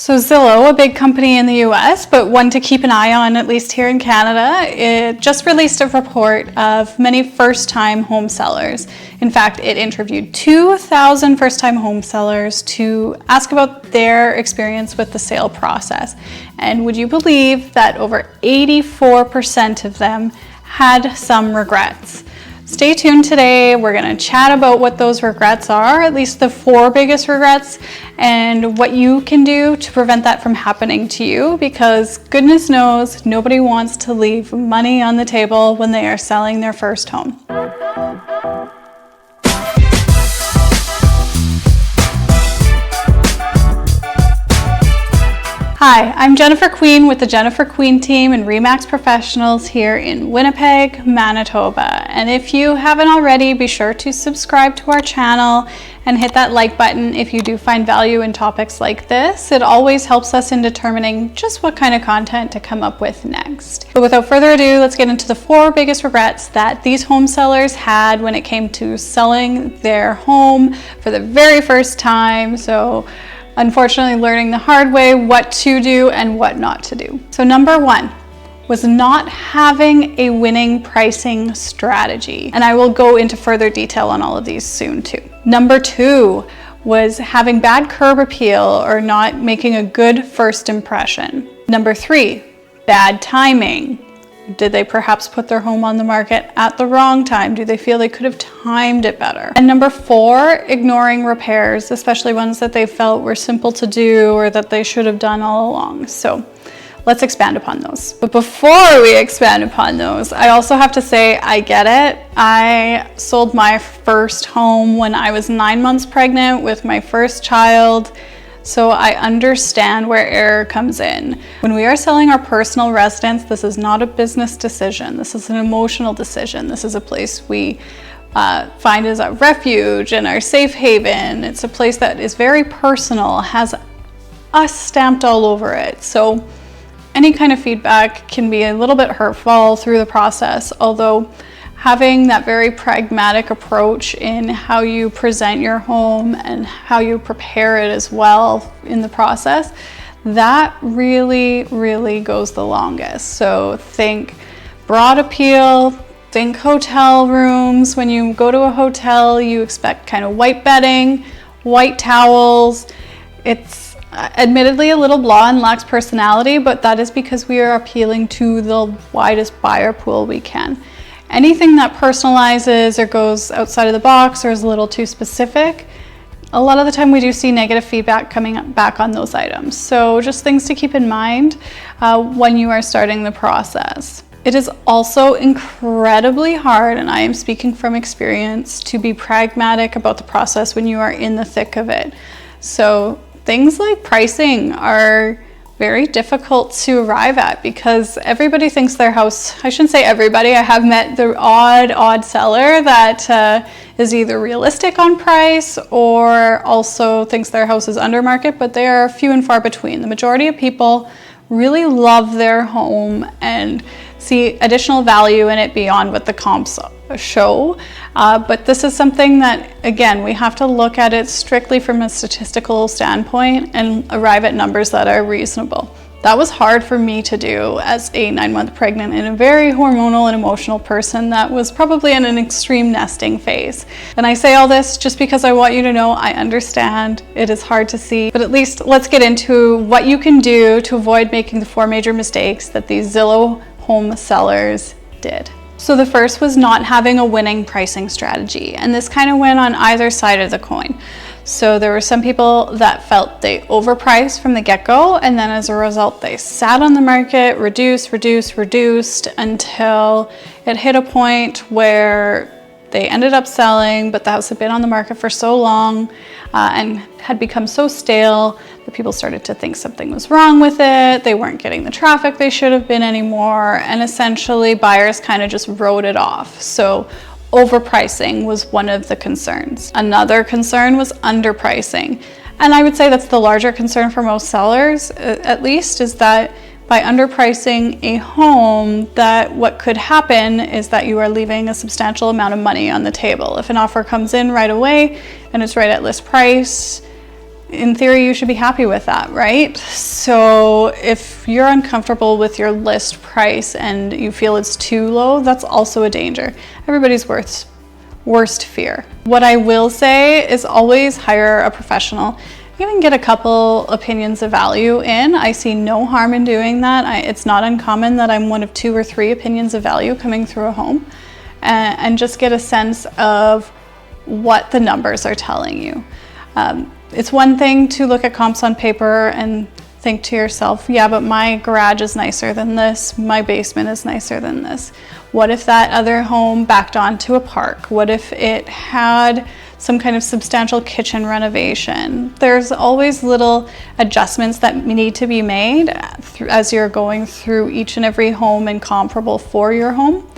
So Zillow, a big company in the US, but one to keep an eye on, at least here in Canada, it just released a report of many first-time home sellers. In fact, it interviewed 2,000 first-time home sellers to ask about their experience with the sale process. And would you believe that over 84% of them had some regrets? Stay tuned today. We're going to chat about what those regrets are, at least the 4 biggest regrets, and what you can do to prevent that from happening to you, because goodness knows nobody wants to leave money on the table when they are selling their first home. Hi, I'm Jennifer Queen with the Jennifer Queen team and RE/MAX Professionals here in Winnipeg, Manitoba. And if you haven't already, be sure to subscribe to our channel and hit that like button if you do find value in topics like this. It always helps us in determining just what kind of content to come up with next. But without further ado, let's get into the 4 biggest regrets that these home sellers had when it came to selling their home for the very first time. So unfortunately, learning the hard way what to do and what not to do. So number 1 was not having a winning pricing strategy. And I will go into further detail on all of these soon too. Number 2 was having bad curb appeal or not making a good first impression. Number 3, bad timing. Did they perhaps put their home on the market at the wrong time? Do they feel they could have timed it better? And number 4, ignoring repairs, especially ones that they felt were simple to do or that they should have done all along. So let's expand upon those. But before we expand upon those, I also have to say I get it. I sold my first home when I was 9 months pregnant with my first child. So I understand where error comes in. When we are selling our personal residence, this is not a business decision. This is an emotional decision. This is a place we find as a refuge and our safe haven. It's a place that is very personal, has us stamped all over it. So any kind of feedback can be a little bit hurtful through the process, although having that very pragmatic approach in how you present your home and how you prepare it as well in the process, that really, really goes the longest. So think broad appeal, think hotel rooms. When you go to a hotel, you expect kind of white bedding, white towels. It's admittedly a little blah and lacks personality, but that is because we are appealing to the widest buyer pool we can. Anything that personalizes or goes outside of the box or is a little too specific, a lot of the time we do see negative feedback coming back on those items. So just things to keep in mind when you are starting the process. It is also incredibly hard, and I am speaking from experience, to be pragmatic about the process when you are in the thick of it. So things like pricing are very difficult to arrive at because everybody thinks their house, I shouldn't say everybody, I have met the odd seller that is either realistic on price or also thinks their house is under market, but they are few and far between. The majority of people really love their home and see additional value in it beyond what the comps show. But this is something that, again, we have to look at it strictly from a statistical standpoint and arrive at numbers that are reasonable. That was hard for me to do as a 9-month pregnant and a very hormonal and emotional person that was probably in an extreme nesting phase. And I say all this just because I want you to know I understand it is hard to see, but at least let's get into what you can do to avoid making the 4 major mistakes that these Zillow home sellers did. So the first was not having a winning pricing strategy, and this kind of went on either side of the coin. So there were some people that felt they overpriced from the get-go, and then as a result they sat on the market, reduced until it hit a point where they ended up selling, but the house had been on the market for so long and had become so stale that people started to think something was wrong with it. They weren't getting the traffic they should have been anymore, and essentially buyers kind of just wrote it off. So overpricing was one of the concerns. Another concern was underpricing. And I would say that's the larger concern for most sellers, at least, is that by underpricing a home, that what could happen is that you are leaving a substantial amount of money on the table. If an offer comes in right away and it's right at list price, in theory, you should be happy with that, right? So if you're uncomfortable with your list price and you feel it's too low, that's also a danger. Everybody's worst fear. What I will say is always hire a professional. You can get a couple opinions of value in. I see no harm in doing that. It's not uncommon that I'm one of 2 or 3 opinions of value coming through a home, and just get a sense of what the numbers are telling you. It's one thing to look at comps on paper and think to yourself, yeah, but my garage is nicer than this, my basement is nicer than this. What if that other home backed onto a park? What if it had some kind of substantial kitchen renovation? There's always little adjustments that need to be made as you're going through each and every home and comparable for your home.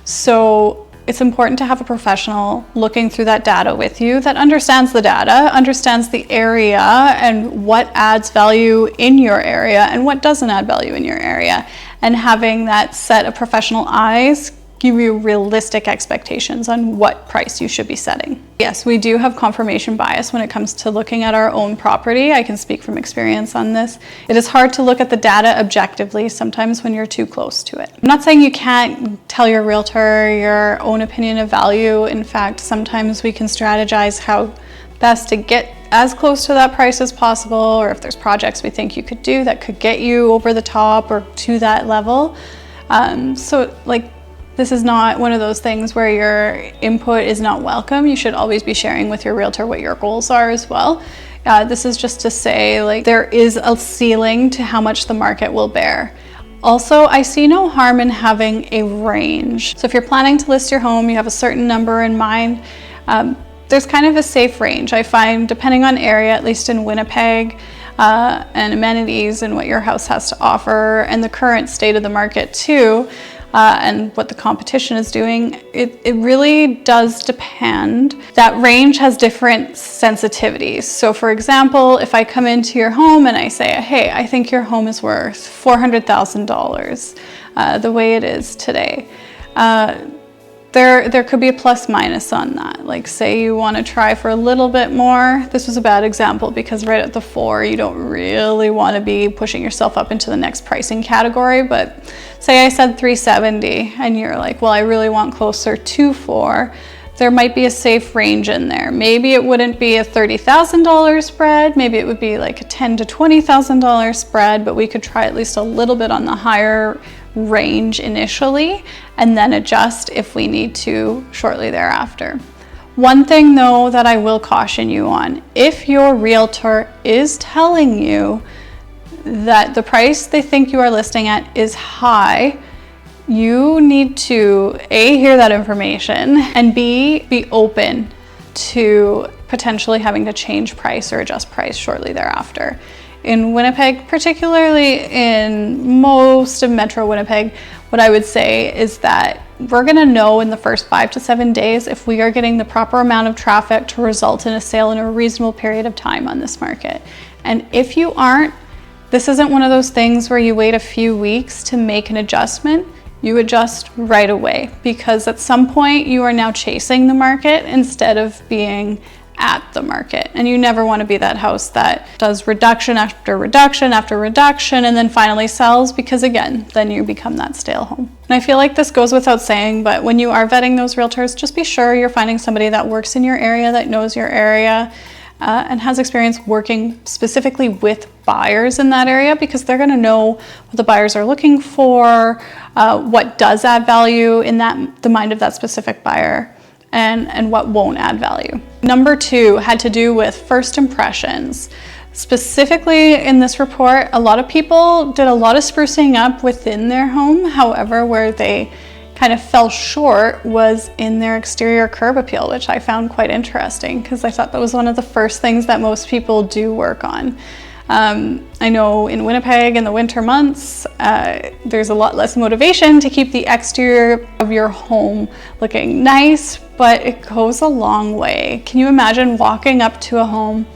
So it's important to have a professional looking through that data with you that understands the data, understands the area and what adds value in your area and what doesn't add value in your area. And having that set of professional eyes give you realistic expectations on what price you should be setting. Yes, we do have confirmation bias when it comes to looking at our own property. I can speak from experience on this. It is hard to look at the data objectively sometimes when you're too close to it. I'm not saying you can't tell your realtor your own opinion of value. In fact, sometimes we can strategize how best to get as close to that price as possible, or if there's projects we think you could do that could get you over the top or to that level. This is not one of those things where your input is not welcome. You should always be sharing with your realtor what your goals are as well. This is just to say, there is a ceiling to how much the market will bear. Also, I see no harm in having a range. So if you're planning to list your home, you have a certain number in mind, there's kind of a safe range. I find, depending on area, at least in Winnipeg, and amenities and what your house has to offer and the current state of the market too, and what the competition is doing, it really does depend. That range has different sensitivities. So for example, if I come into your home and I say, hey, I think your home is worth $400,000 the way it is today, there could be a plus minus on that. Like, say you want to try for a little bit more. This was a bad example because right at the 4, you don't really want to be pushing yourself up into the next pricing category. But say I said 370 and you're like, well, I really want closer to 4. There might be a safe range in there. Maybe it wouldn't be a $30,000 spread. Maybe it would be like a $10,000 to $20,000 spread, but we could try at least a little bit on the higher range initially and then adjust if we need to shortly thereafter. One thing though that I will caution you on, if your realtor is telling you that the price they think you are listing at is high, you need to A, hear that information, and B, be open to potentially having to change price or adjust price shortly thereafter. In Winnipeg, particularly in most of Metro Winnipeg, what I would say is that we're gonna know in the first 5 to 7 days if we are getting the proper amount of traffic to result in a sale in a reasonable period of time on this market. And if you aren't, this isn't one of those things where you wait a few weeks to make an adjustment. You adjust right away, because at some point you are now chasing the market instead of being at the market. And you never want to be that house that does reduction after reduction after reduction and then finally sells, because again, then you become that stale home. And I feel like this goes without saying, but when you are vetting those realtors, just be sure you're finding somebody that works in your area, that knows your area, and has experience working specifically with buyers in that area, because they're going to know what the buyers are looking for, what does add value in the mind of that specific buyer, and what won't add value. Number 2 had to do with first impressions. Specifically in this report, a lot of people did a lot of sprucing up within their home. However, where they kind of fell short was in their exterior curb appeal, which I found quite interesting because I thought that was one of the first things that most people do work on. I know in Winnipeg in the winter months, there's a lot less motivation to keep the exterior of your home looking nice, but it goes a long way. Can you imagine walking up to a home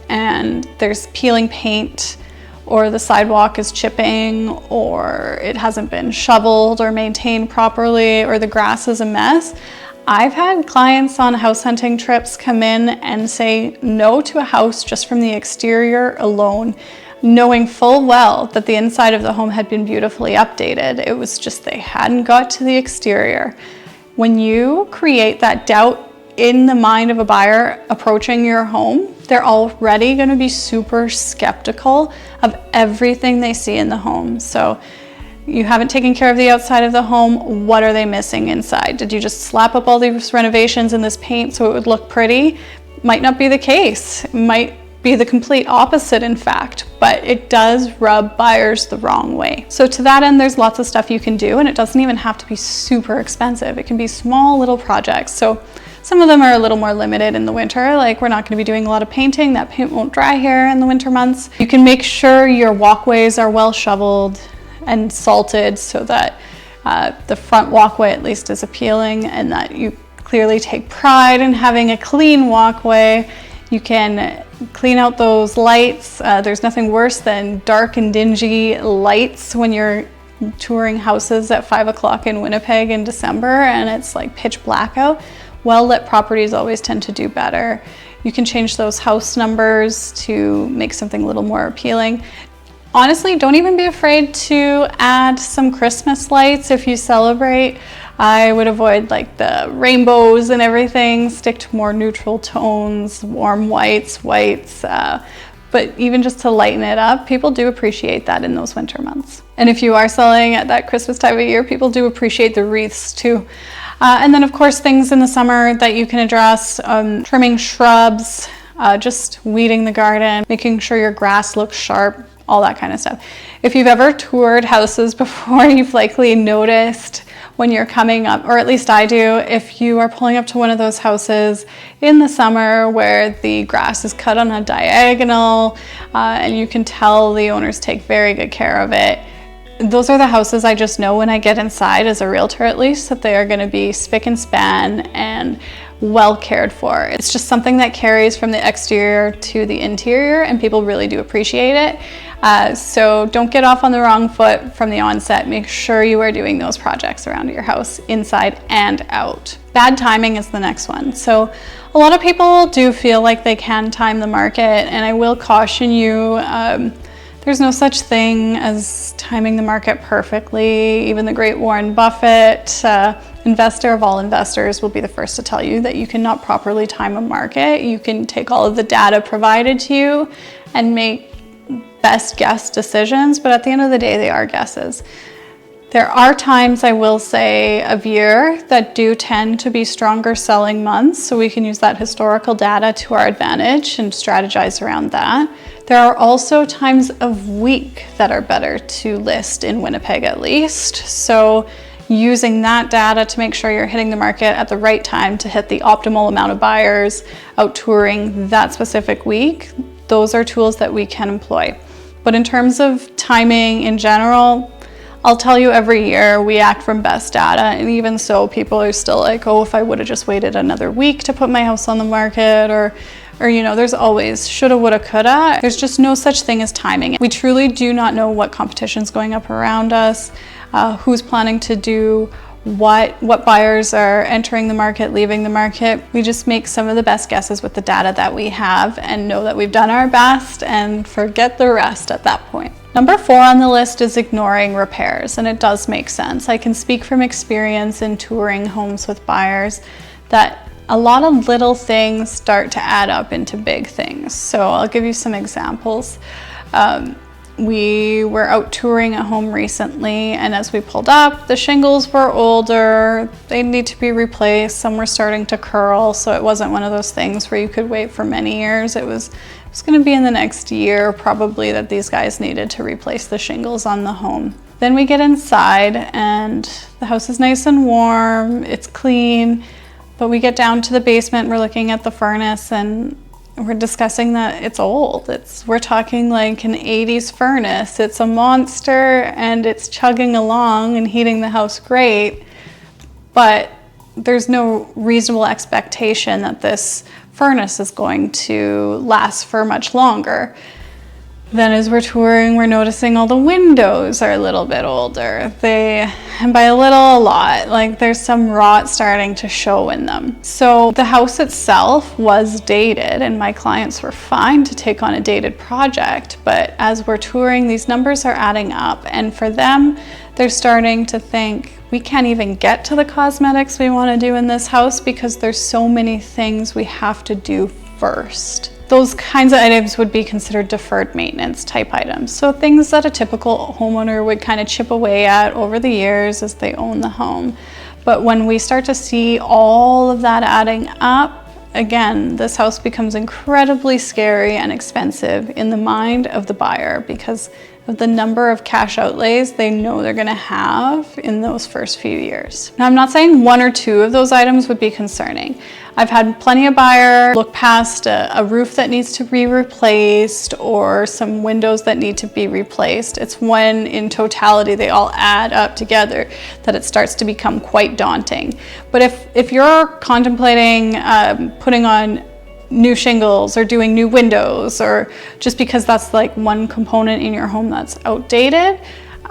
and there's peeling paint, or the sidewalk is chipping, or it hasn't been shoveled or maintained properly, or the grass is a mess? I've had clients on house hunting trips come in and say no to a house just from the exterior alone, knowing full well that the inside of the home had been beautifully updated. It was just they hadn't got to the exterior. When you create that doubt in the mind of a buyer approaching your home, they're already going to be super skeptical of everything they see in the home. So you haven't taken care of the outside of the home. What are they missing inside? Did you just slap up all these renovations and this paint so it would look pretty? Might not be the case. It might be the complete opposite, in fact, but it does rub buyers the wrong way. So to that end, there's lots of stuff you can do, and it doesn't even have to be super expensive. It can be small little projects. So some of them are a little more limited in the winter, like we're not going to be doing a lot of painting. That paint won't dry here in the winter months. You can make sure your walkways are well shoveled and salted so that the front walkway at least is appealing, and that you clearly take pride in having a clean walkway. You can clean out those lights. There's nothing worse than dark and dingy lights when you're touring houses at 5 o'clock in Winnipeg in December and it's like pitch black out. Well-lit properties always tend to do better. You can change those house numbers to make something a little more appealing. Honestly, don't even be afraid to add some Christmas lights if you celebrate. I would avoid like the rainbows and everything, stick to more neutral tones, warm whites. But even just to lighten it up, people do appreciate that in those winter months. And if you are selling at that Christmas time of year, people do appreciate the wreaths too. And then of course, things in the summer that you can address, trimming shrubs, just weeding the garden, making sure your grass looks sharp, all that kind of stuff. If you've ever toured houses before, you've likely noticed when you're coming up, or at least I do, if you are pulling up to one of those houses in the summer where the grass is cut on a diagonal and you can tell the owners take very good care of it. Those are the houses I just know when I get inside as a realtor, at least, that they are going to be spick and span and well cared for. It's just something that carries from the exterior to the interior, and people really do appreciate it. So don't get off on the wrong foot from the onset. Make sure you are doing those projects around your house, inside and out. Bad timing is the next one. So a lot of people do feel like they can time the market, and I will caution you, there's no such thing as timing the market perfectly. Even the great Warren Buffett, investor of all investors, will be the first to tell you that you cannot properly time a market. You can take all of the data provided to you and make best guess decisions, but at the end of the day, they are guesses. There are times, I will say, of year that do tend to be stronger selling months, so we can use that historical data to our advantage and strategize around that. There are also times of week that are better to list in Winnipeg, at least. So using that data to make sure you're hitting the market at the right time to hit the optimal amount of buyers out touring that specific week, those are tools that we can employ. But in terms of timing in general, I'll tell you, every year we act from best data, and even so, people are still like, oh, if I would have just waited another week to put my house on the market, or you know, there's always shoulda, woulda, coulda. There's just no such thing as timing. We truly do not know what competition's going up around us, who's planning to do what buyers are entering the market, leaving the market. We just make some of the best guesses with the data that we have and know that we've done our best and forget the rest at that point. Number 4 on the list is ignoring repairs, and it does make sense. I can speak from experience in touring homes with buyers that a lot of little things start to add up into big things. So I'll give you some examples. We were out touring a home recently, and as we pulled up, the shingles were older, they need to be replaced, some were starting to curl, so it wasn't one of those things where you could wait for many years. It was going to be in the next year probably that these guys needed to replace the shingles on the home. Then we get inside and the house is nice and warm, it's clean, but we get down to the basement, we're looking at the furnace, and we're discussing that it's old. We're talking like an 80s furnace. It's a monster and it's chugging along and heating the house great, but there's no reasonable expectation that this furnace is going to last for much longer. Then as we're touring, we're noticing all the windows are a little bit older. And by a little, a lot, like there's some rot starting to show in them. So the house itself was dated, and my clients were fine to take on a dated project. But as we're touring, these numbers are adding up. And for them, they're starting to think, we can't even get to the cosmetics we want to do in this house because there's so many things we have to do first. Those kinds of items would be considered deferred maintenance type items. So things that a typical homeowner would kind of chip away at over the years as they own the home. But when we start to see all of that adding up, again, this house becomes incredibly scary and expensive in the mind of the buyer because of the number of cash outlays they know they're gonna have in those first few years. Now, I'm not saying one or two of those items would be concerning. I've had plenty of buyers look past a roof that needs to be replaced or some windows that need to be replaced. It's when in totality they all add up together that it starts to become quite daunting. But if you're contemplating putting on new shingles or doing new windows, or just because that's like one component in your home that's outdated,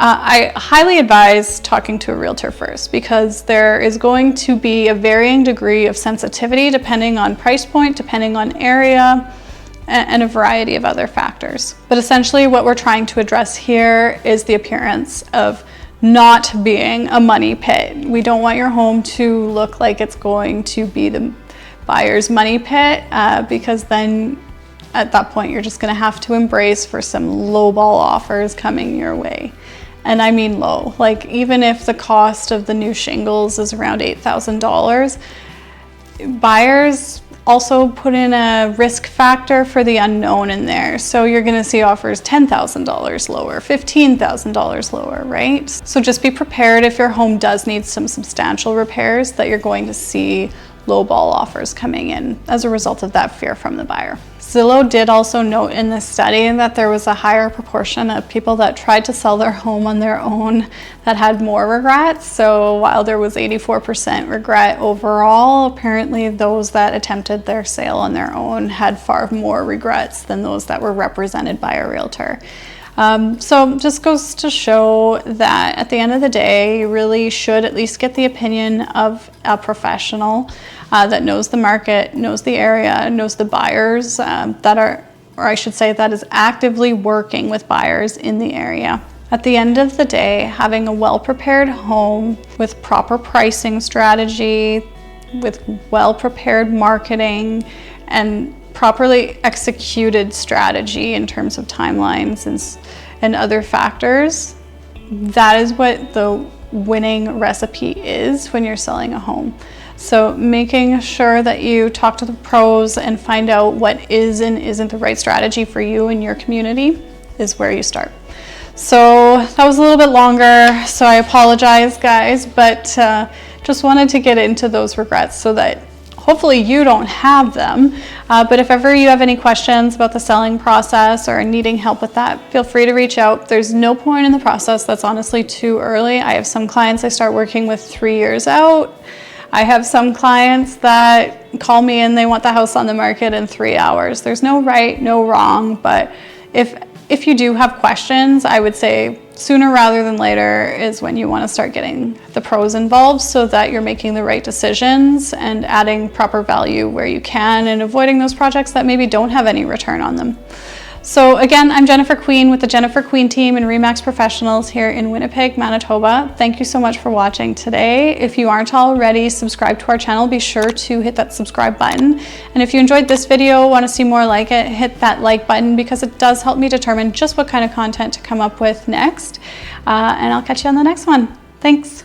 I highly advise talking to a realtor first, because there is going to be a varying degree of sensitivity depending on price point, depending on area, and a variety of other factors. But essentially what we're trying to address here is the appearance of not being a money pit. We don't want your home to look like it's going to be the buyer's money pit, because then at that point you're just going to have to embrace for some lowball offers coming your way. And I mean low, like even if the cost of the new shingles is around $8,000, buyers also put in a risk factor for the unknown in there. So you're going to see offers $10,000 lower, $15,000 lower, right? So just be prepared if your home does need some substantial repairs that you're going to see lowball offers coming in as a result of that fear from the buyer. Zillow did also note in this study that there was a higher proportion of people that tried to sell their home on their own that had more regrets. So while there was 84% regret overall, apparently those that attempted their sale on their own had far more regrets than those that were represented by a realtor. So just goes to show that at the end of the day, you really should at least get the opinion of a professional that knows the market, knows the area, knows the buyers that are, or I should say that is actively working with buyers in the area. At the end of the day, having a well-prepared home with proper pricing strategy, with well-prepared marketing, and properly executed strategy in terms of timelines and other factors, that is what the winning recipe is when you're selling a home. So making sure that you talk to the pros and find out what is and isn't the right strategy for you and your community is where you start. So that was a little bit longer, so I apologize guys, but just wanted to get into those regrets so that hopefully you don't have them, but if ever you have any questions about the selling process or needing help with that, feel free to reach out. There's no point in the process that's honestly too early. I have some clients I start working with 3 years out. I have some clients that call me and they want the house on the market in 3 hours. There's no right, no wrong, but if you do have questions, I would say sooner rather than later is when you want to start getting the pros involved so that you're making the right decisions and adding proper value where you can and avoiding those projects that maybe don't have any return on them. So again, I'm Jennifer Queen with the Jennifer Queen team and RE/MAX Professionals here in Winnipeg, Manitoba. Thank you so much for watching today. If you aren't already subscribed to our channel, be sure to hit that subscribe button. And if you enjoyed this video, want to see more like it, hit that like button because it does help me determine just what kind of content to come up with next. And I'll catch you on the next one. Thanks.